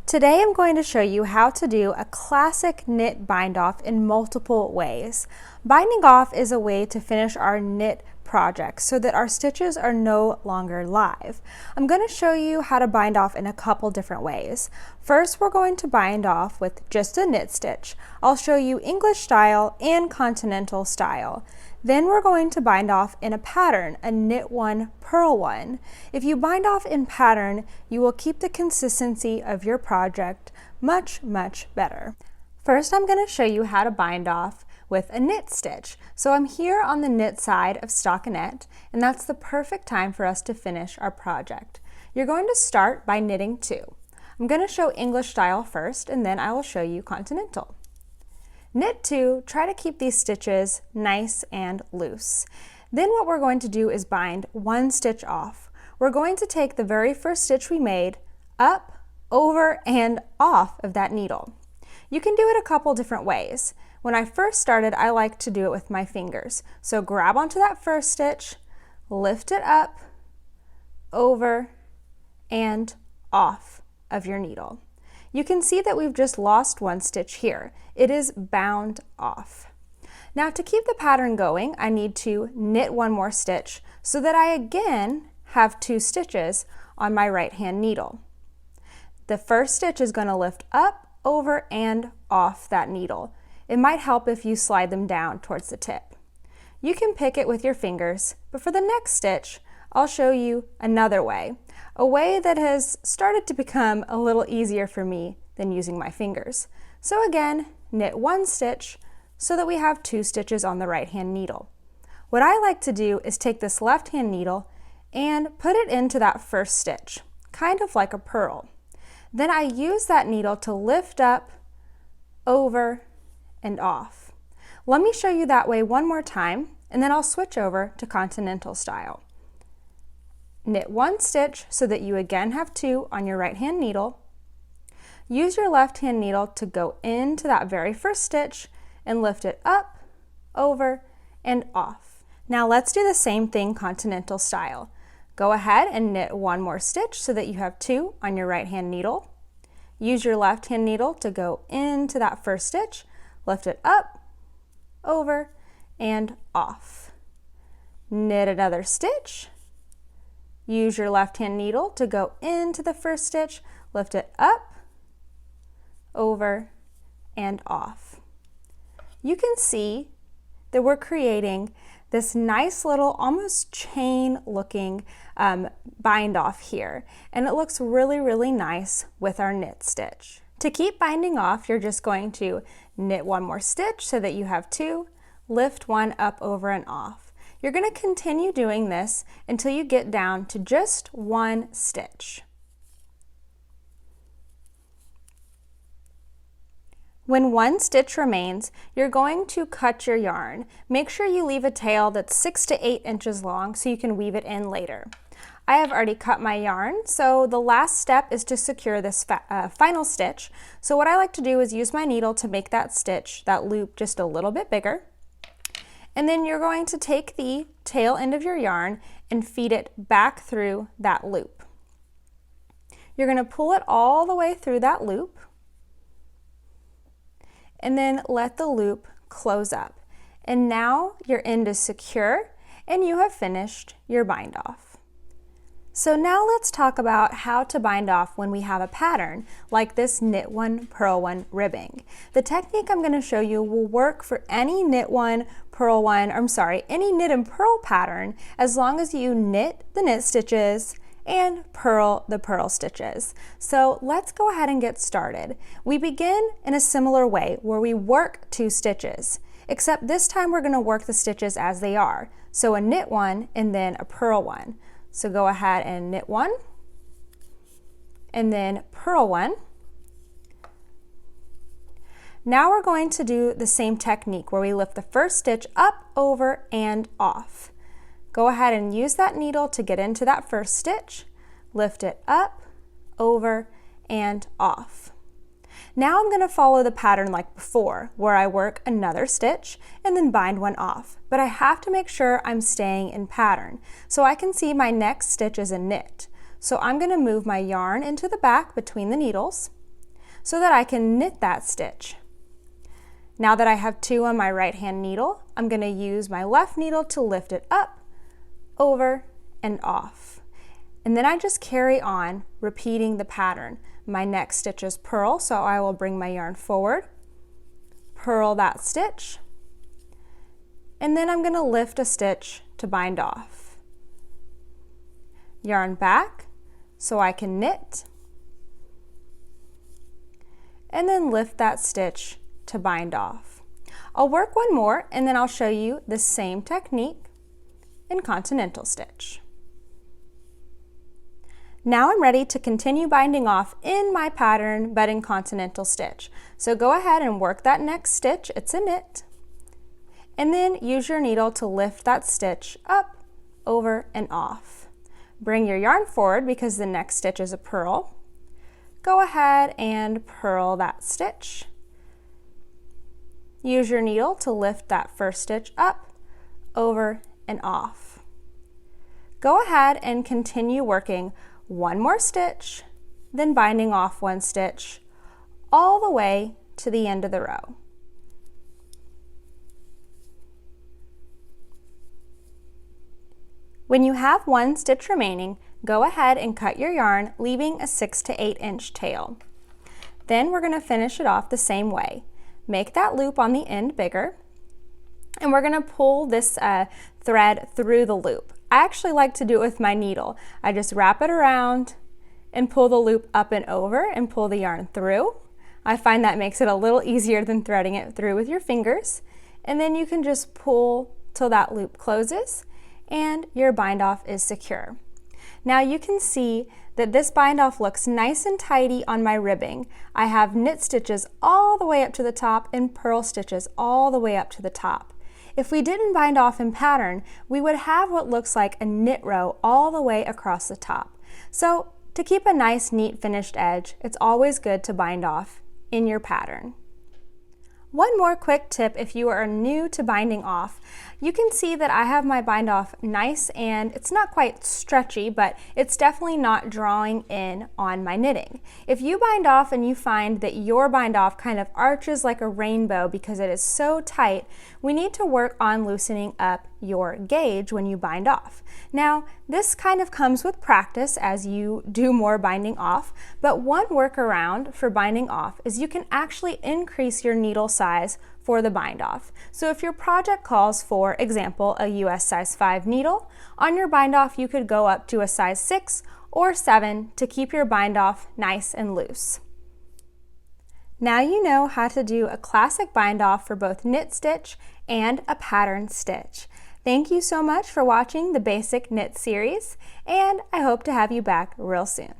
Today I'm going to show you how to do a classic knit bind off in multiple ways. Binding off is a way to finish our knit project so that our stitches are no longer live. I'm going to show you how to bind off in a couple different ways. First, we're going to bind off with just a knit stitch. I'll show you English style and Continental style. Then we're going to bind off in a pattern, a knit one, purl one. If you bind off in pattern, you will keep the consistency of your project much better. First, I'm going to show you how to bind off with a knit stitch. So I'm here on the knit side of stockinette, and that's the perfect time for us to finish our project. You're going to start by knitting two. I'm going to show English style first, and then I will show you Continental. Knit two, try to keep these stitches nice and loose. Then what we're going to do is bind one stitch off. We're going to take the very first stitch we made up, over, and off of that needle. You can do it a couple different ways. When I first started, I like to do it with my fingers. So grab onto that first stitch, lift it up, over, and off of your needle. You can see that we've just lost one stitch here. It is bound off. Now to keep the pattern going, I need to knit one more stitch so that I again have two stitches on my right hand needle. The first stitch is going to lift up, over, and off that needle. It might help if you slide them down towards the tip. You can pick it with your fingers, but for the next stitch, I'll show you another way, a way that has started to become a little easier for me than using my fingers. So again, knit one stitch so that we have two stitches on the right hand needle. What I like to do is take this left hand needle and put it into that first stitch, kind of like a purl. Then I use that needle to lift up, over, and off. Let me show you that way one more time, and then I'll switch over to Continental style. Knit one stitch so that you again have two on your right hand needle. Use your left hand needle to go into that very first stitch and lift it up, over, and off. Now let's do the same thing Continental style. Go ahead and knit one more stitch so that you have two on your right hand needle. Use your left hand needle to go into that first stitch, lift it up, over, and off. Knit another stitch. Use your left hand needle to go into the first stitch, lift it up, over, and off. You can see that we're creating this nice little almost chain looking bind off here, and it looks really nice with our knit stitch. To keep binding off, you're just going to knit one more stitch so that you have two, lift one up, over, and off. You're going to continue doing this until you get down to just one stitch. When one stitch remains, you're going to cut your yarn. Make sure you leave a tail that's 6 to 8 inches long so you can weave it in later. I have already cut my yarn, so the last step is to secure this final stitch. So what I like to do is use my needle to make that stitch, that loop, just a little bit bigger. And then you're going to take the tail end of your yarn and feed it back through that loop. You're going to pull it all the way through that loop and then let the loop close up. And now your end is secure and you have finished your bind off. So now let's talk about how to bind off when we have a pattern like this knit one, purl one ribbing. The technique I'm going to show you will work for any knit one, purl one, any knit and purl pattern as long as you knit the knit stitches and purl the purl stitches. So let's go ahead and get started. We begin in a similar way where we work two stitches, except this time we're going to work the stitches as they are. So a knit one and then a purl one. So go ahead and knit one, and then purl one. Now we're going to do the same technique where we lift the first stitch up, over, and off. Go ahead and use that needle to get into that first stitch, lift it up, over, and off. Now I'm going to follow the pattern like before, where I work another stitch and then bind one off. But I have to make sure I'm staying in pattern. So I can see my next stitch is a knit. So I'm going to move my yarn into the back between the needles, so that I can knit that stitch. Now that I have 2 on my right hand needle, I'm going to use my left needle to lift it up, over, and off. And then I just carry on repeating the pattern. My next stitch is purl, so I will bring my yarn forward, purl that stitch, and then I'm going to lift a stitch to bind off. Yarn back so I can knit, and then lift that stitch to bind off. I'll work one more and then I'll show you the same technique in Continental Stitch. Now I'm ready to continue binding off in my pattern but in Continental Stitch. So go ahead and work that next stitch, it's a knit, and then use your needle to lift that stitch up, over, and off. Bring your yarn forward because the next stitch is a purl. Go ahead and purl that stitch. Use your needle to lift that first stitch up, over, and off. Go ahead and continue working one more stitch, then binding off one stitch, all the way to the end of the row. When you have one stitch remaining, go ahead and cut your yarn, leaving a 6 to 8 inch tail. Then we're going to finish it off the same way. Make that loop on the end bigger, and we're going to pull this thread through the loop. I actually like to do it with my needle. I just wrap it around and pull the loop up and over and pull the yarn through. I find that makes it a little easier than threading it through with your fingers. And then you can just pull till that loop closes and your bind off is secure. Now you can see that this bind off looks nice and tidy on my ribbing. I have knit stitches all the way up to the top and purl stitches all the way up to the top. If we didn't bind off in pattern, we would have what looks like a knit row all the way across the top. So to keep a nice, neat, finished edge, it's always good to bind off in your pattern. One more quick tip if you are new to binding off. You can see that I have my bind off nice and it's not quite stretchy, but it's definitely not drawing in on my knitting. If you bind off and you find that your bind off kind of arches like a rainbow because it is so tight, we need to work on loosening up your gauge when you bind off. Now, this kind of comes with practice as you do more binding off, but one workaround for binding off is you can actually increase your needle size for the bind off. So if your project calls for example a US size 5 needle, on your bind off you could go up to a size 6 or 7 to keep your bind off nice and loose. Now you know how to do a classic bind off for both knit stitch and a pattern stitch. Thank you so much for watching the Basic Knit series, and I hope to have you back real soon.